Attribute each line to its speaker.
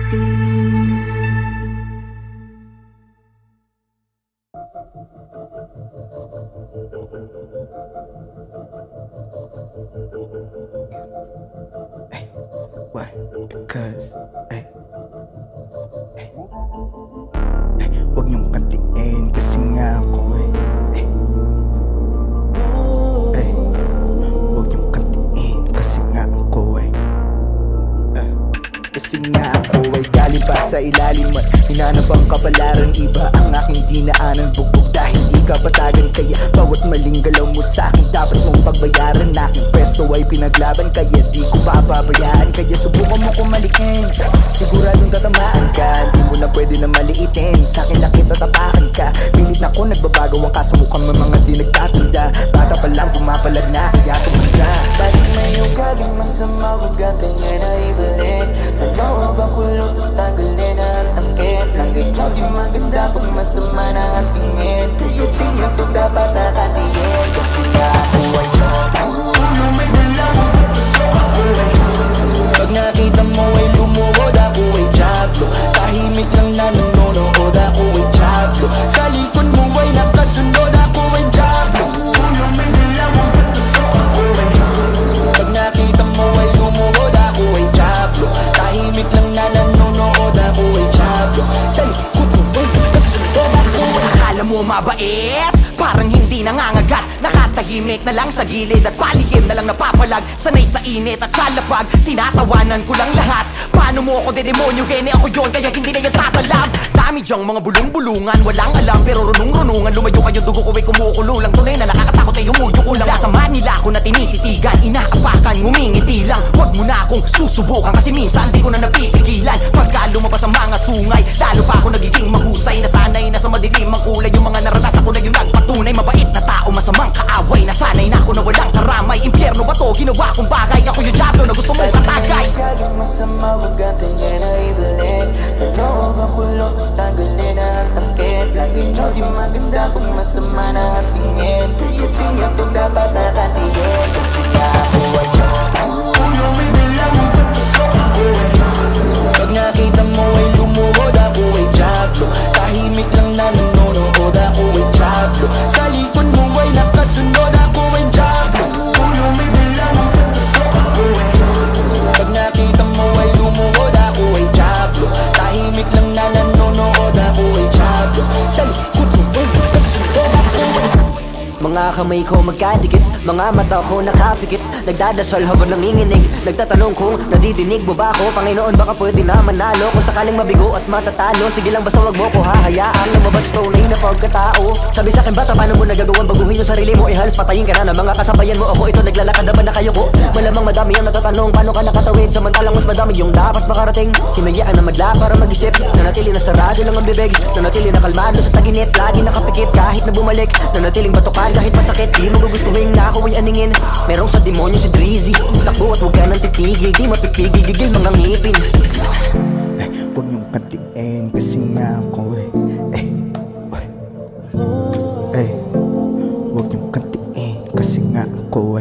Speaker 1: Why? Cause, ay, wag niyong kantiin kasi nga ako wag niyong kantiin kasi nga ako kasi nga ako ay galing pa sa ilalim at hinanap ang kapalaran. Iba ang aking dinaanan, bugbog dahil di ka patagan. Kaya bawat maling galaw mo sa'kin dapat mong pagbayaran. Aking pwesto ay pinaglaban kaya di ko pababayaan. Kaya subukan mo kung malikin, siguradong tatamaan ka. Di mo na pwede na maliitin, sa'kin lakit tatapakan ka. Pilit na ko nagbabago ang kasamukhang mga di nagtatanda. Bata pa lang pumapalag na kaya tumanda.
Speaker 2: Bakit may ugaling masama, wag ganyan na ibalik. Sa loob ang kulot at tanggalin na ang takip. Lagi nyo di maganda pag masama na ang tingin. Kaya di nyo to dapat nakatingin. Kasi nga ako ay ulo may dalawang pag nakita mo ay lumuhod, ako ay jablo. Tahimik lang na nanonood, ako ay jablo. Sa likod mo ay nakasunod, ako ay jablo. Ulo may dalawang pag nakita mo ay lumuhod, ako ay jablo. Tahimik lang na nanonood, ako ay jablo. Sa likod mo ay nakasunod, ako ay
Speaker 3: Akala mo mabait? Parang hindi nangangagat. Nakatahimik na lang sa gilid at palihim na lang napapalag. Sanay sa init at sa lapag, tinatawanan ko lang lahat. Paano mo ako dedemonyo? Gene ako yun, kaya hindi na yan tatalab. Dami dyang mga bulong-bulungan, walang alam pero runong-runungan. Lumayo kayo, dugo ko ay kumukulo lang. Tunay na nakakatakot ay umuyo ko lang. Kasama nila ako na tinititigan, inaapakan, ngumingiti lang. Huwag mo na akong susubukan kasi minsan di ko na napipigilan. Pagka lumabas ang mga sungay, lalo pa ako nagiging mahusay. Nasanay na sa madilim ang kulay, yung mga naranasan ko na yung nagpatunay. Mabait na tao, masamang kaaway. Nasanay na ako na walang karamay. Impyerno ba to? Ginawa kong bagay. Ako yung diablo na gusto mong katagay.
Speaker 2: galing masama, wag ganyan na ibalik. Sa loob ang kulot at tanggalin na ang takip. Lagi nyo di maganda kung masama na ang tingin. Kaya di nyo to dapat nakatingin. Kasi nga ako ay ulo may dalawang pag nakita mo ay lumuhod, ako ay jablo. Tahimik lang na nanonood, ako ay jablo. Sa likod mo ay nakasunod, ako ay jablo. Ulo may dalawang pag nakita mo ay lumuhod, ako ay jablo. Tahimik lang na nanonood, ako ay jablo. Sa likod mo ay nakasunod, ako ay
Speaker 4: mga kamay ko magkadikit, mga mata ko nakapikit. Nagdadasal habang nanginginig, nagtatanong kung nadidinig mo ba ako? Panginoon, baka pwede na manalo kung sakaling mabigo at matatalo. Sige lang basta wag mo ko hahayaan lumabas tunay na pagkatao. Sabi sa'kin bata, paano mo nagagawang baguhin yung sarili mo? Halos patayin ka na ng mga kasabayan mo. Ako ito naglalakad na ba nakayuko? Malamang madami ang natatanong paano ka nakatawid, samantalang mas madami yung dapat makarating. Hinayaan na madla para mag-isip, nanatili na sarado lang ang bibig, nanatili na kalmado sa taginit, lagi nakapikit kahit na bumalik, nanatiling batukan kahit masakit. Di mo gugustuhin na ako ay aningin. Merong sa demonyo si Drizzy, takbo at huwag ka nang titigil. Di mapipigil, gigil mga ngipin.
Speaker 1: Wag niyong kantiin kasi nga ako wag niyong kantiin kasi nga ako